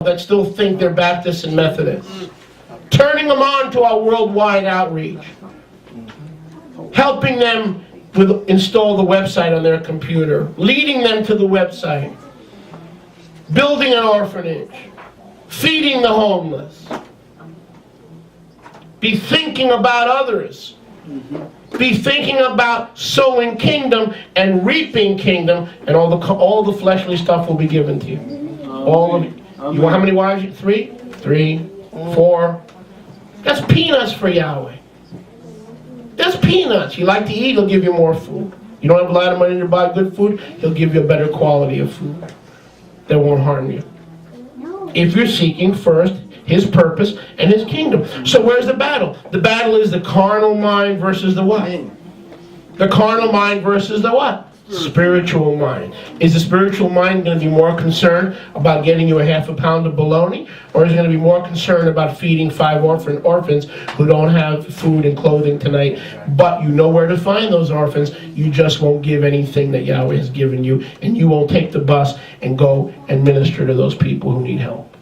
that still think they're Baptists and Methodists. Turning them on to our worldwide outreach. Helping them install the website on their computer. Leading them to the website. Building an orphanage. Feeding the homeless. Be thinking about others. Be thinking about sowing kingdom and reaping kingdom, and all the fleshly stuff will be given to you. All of it. You want how many wives? 3? 3, 4. That's peanuts for Yahweh. That's peanuts. You like to eat, He'll give you more food. You don't have a lot of money to buy good food, He'll give you a better quality of food that won't harm you. If you're seeking first His purpose and His kingdom. So where's the battle? The battle is the carnal mind versus the what? The carnal mind versus the what? Spiritual mind. Is the spiritual mind going to be more concerned about getting you a half a pound of bologna? Or is it going to be more concerned about feeding 5 orphans who don't have food and clothing tonight? But you know where to find those orphans. You just won't give anything that Yahweh has given you. And you won't take the bus and go and minister to those people who need help.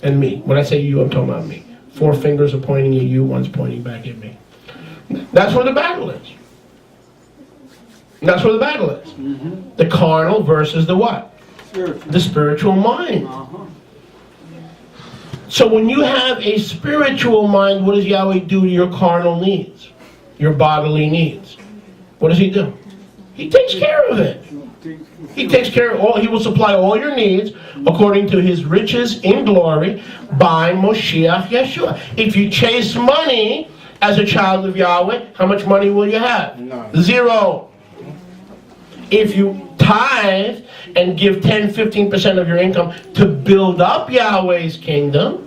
And me. When I say you, I'm talking about me. 4 fingers are pointing at you, one's pointing back at me. That's where the battle is. That's where the battle is. The carnal versus the what? The spiritual mind. So when you have a spiritual mind, what does Yahweh do to your carnal needs? Your bodily needs. What does He do? He takes care of it. He takes care of all. He will supply all your needs according to His riches in glory by Moshiach Yeshua. If you chase money as a child of Yahweh, how much money will you have? None. 0. If you tithe and give 10-15% of your income to build up Yahweh's kingdom,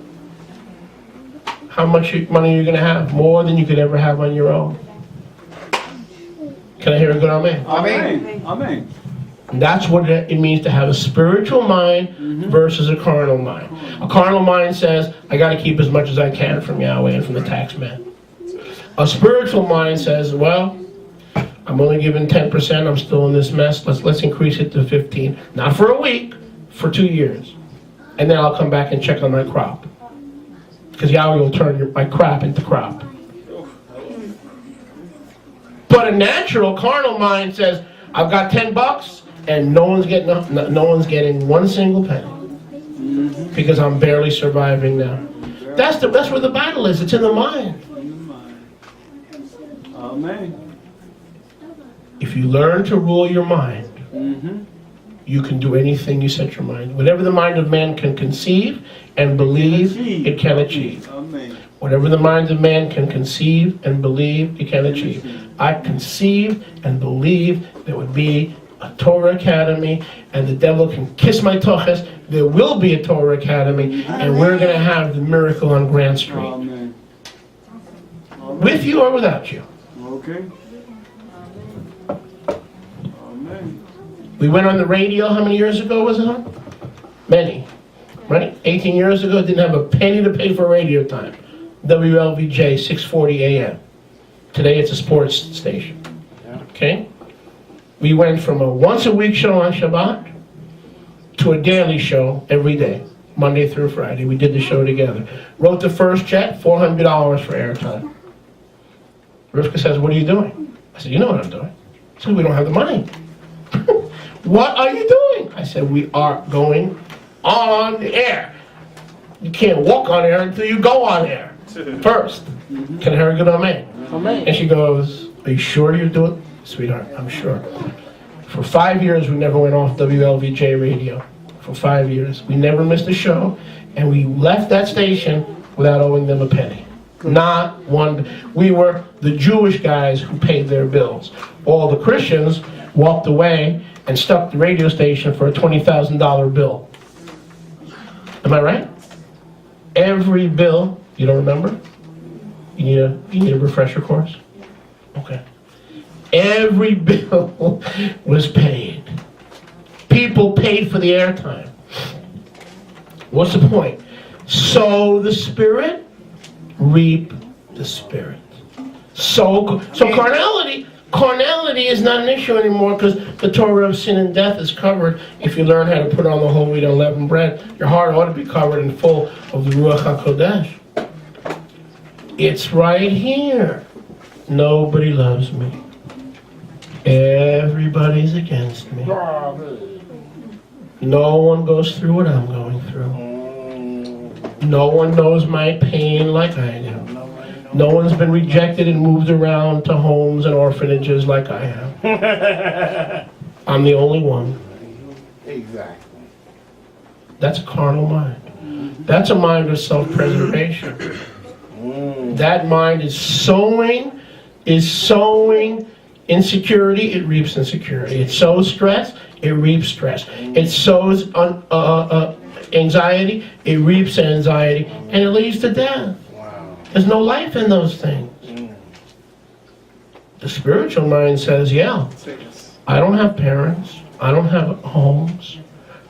how much money are you going to have? More than you could ever have on your own. Can I hear a good amen? Amen. Amen. And that's what it means to have a spiritual mind versus a carnal mind. A carnal mind says, I got to keep as much as I can from Yahweh and from the tax man. A spiritual mind says, well, I'm only giving 10%, I'm still in this mess, let's increase it to 15. Not for a week, for 2 years. And then I'll come back and check on my crop. Because Yahweh will turn my crap into crop. But a natural carnal mind says, I've got $10 and no one's getting one single penny. Because I'm barely surviving now. That's where the battle is. It's in the mind. Amen. If you learn to rule your mind, you can do anything you set your mind. Whatever the mind of man can conceive and believe, it can achieve. Amen. Whatever the mind of man can conceive and believe, it can achieve. I conceive and believe there would be a Torah Academy, and the devil can kiss my toches. There will be a Torah Academy, and we're going to have the miracle on Grand Street. Amen. With you or without you. Okay. Amen. We went on the radio, how many years ago was it on? Many. Right? 18 years ago, didn't have a penny to pay for radio time. WLVJ, 6:40 a.m. Today it's a sports station. Okay? We went from a once-a-week show on Shabbat to a daily show every day, Monday through Friday. We did the show together. Wrote the first check, $400 for airtime. Rivka says, what are you doing? I said, you know what I'm doing. She said, we don't have the money. What are you doing? I said, we are going on the air. You can't walk on air until you go on air first. Can I hear a good amen? Amen. And she goes, are you sure you're doing it? Sweetheart, I'm sure. For 5 years, we never went off WLVJ radio. For 5 years. We never missed a show, and we left that station without owing them a penny. Not one. We were the Jewish guys who paid their bills. All the Christians walked away and stuck the radio station for a $20,000 bill. Am I right? Every bill, you don't remember? You need a refresher course? Okay. Every bill was paid. People paid for the airtime. What's the point? Sow the Spirit, reap the Spirit. So carnality Carnality is not an issue anymore because the Torah of sin and death is covered. If you learn how to put on the whole wheat unleavened bread, your heart ought to be covered and full of the Ruach HaKodesh. It's right here. Nobody loves me. Everybody's against me. No one goes through what I'm going through. No one knows my pain like I do. No one's been rejected and moved around to homes and orphanages like I have. I'm the only one. Exactly. That's a carnal mind. That's a mind of self-preservation. That mind is sowing insecurity, it reaps insecurity. It sows stress, it reaps stress. It sows anxiety, it reaps anxiety, and it leads to death. There's no life in those things. The spiritual mind says, yeah, I don't have parents, I don't have homes,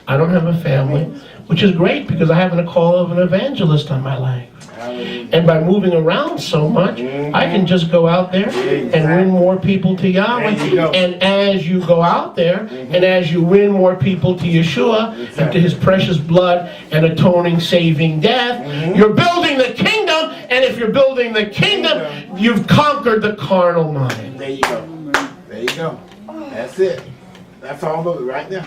I don't have a family, which is great because I have a call of an evangelist on my life. And by moving around so much, I can just go out there and win more people to Yahweh. And as you go out there, and as you win more people to Yeshua, and to His precious blood and atoning, saving death, you're building the kingdom. And if you're building the kingdom, you've conquered the carnal mind. There you go. There you go. That's it. That's all of it right there.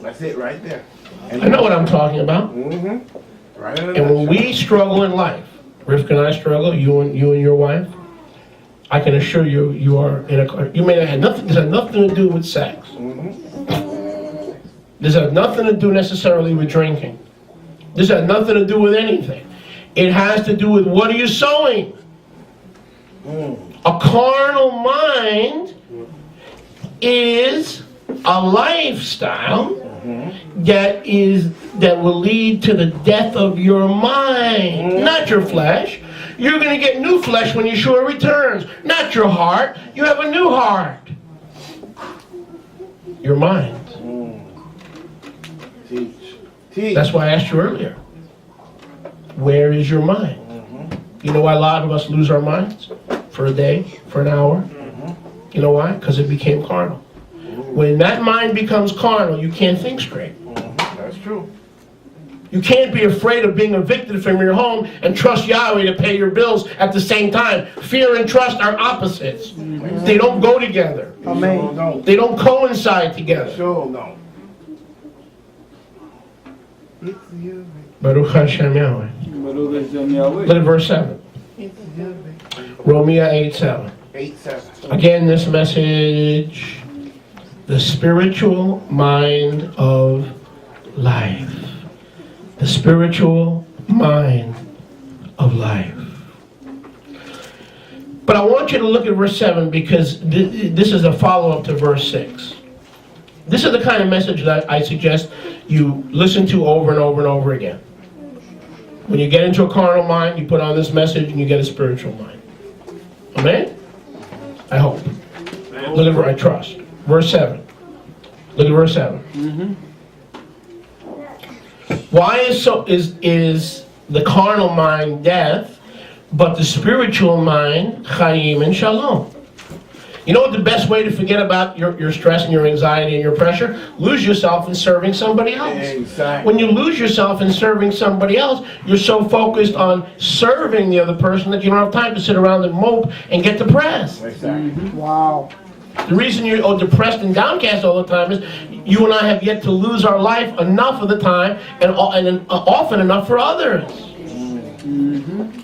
That's it right there. I know what I'm talking about. Right. And when we struggle in life, Rivka and I struggle, you and your wife, I can assure you, you are in a. You may have had nothing. This has nothing to do with sex. This has nothing to do necessarily with drinking. This has nothing to do with anything. It has to do with what are you sowing. A carnal mind is a lifestyle that will lead to the death of your mind, not your flesh. You're going to get new flesh when Yeshua returns, not your heart. You have a new heart. Your mind. Teach. That's why I asked you earlier. Where is your mind? You know why a lot of us lose our minds? For a day, for an hour. You know why? Because it became carnal. When that mind becomes carnal, you can't think straight. That's true. You can't be afraid of being evicted from your home and trust Yahweh to pay your bills at the same time. Fear and trust are opposites. They don't go together. Amen. They don't coincide together. Sure don't. Baruch Hashem Yahweh. Look at verse 7. Romia 8:7. 8:7. Again, this message, the spiritual mind of life. The spiritual mind of life. But I want you to look at verse 7 because this is a follow-up to verse 6. This is the kind of message that I suggest you listen to over and over and over again. When you get into a carnal mind, you put on this message and you get a spiritual mind. Amen? I hope. Look at where I trust. Verse 7. Look at verse 7. Why is the carnal mind death, but the spiritual mind chayim and shalom? You know what the best way to forget about your stress and your anxiety and your pressure? Lose yourself in serving somebody else. Exactly. When you lose yourself in serving somebody else, you're so focused on serving the other person that you don't have time to sit around and mope and get depressed. Exactly. Wow. The reason you're depressed and downcast all the time is you and I have yet to lose our life enough of the time and often enough for others.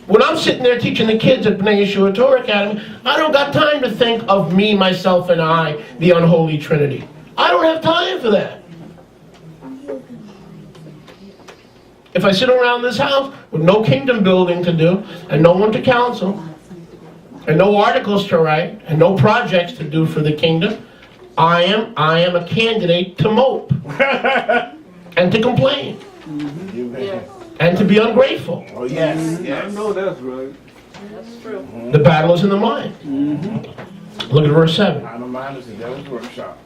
When I'm sitting there teaching the kids at Bnei Yeshua Torah Academy, I don't got time to think of me, myself, and I, the unholy Trinity. I don't have time for that. If I sit around this house with no kingdom building to do, and no one to counsel, and no articles to write, and no projects to do for the kingdom, I am a candidate to mope and to complain. And to be ungrateful. Oh, yes. I know that's right. That's true. The battle is in the mind. Look at verse 7. I don't mind it's the devil's workshop.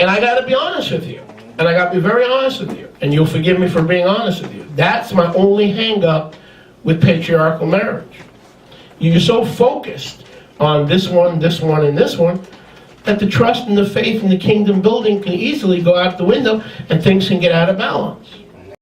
And I got to be honest with you. And I got to be very honest with you. And you'll forgive me for being honest with you. That's my only hang up with patriarchal marriage. You're so focused on this one, and this one, that the trust and the faith in the kingdom building can easily go out the window and things can get out of balance.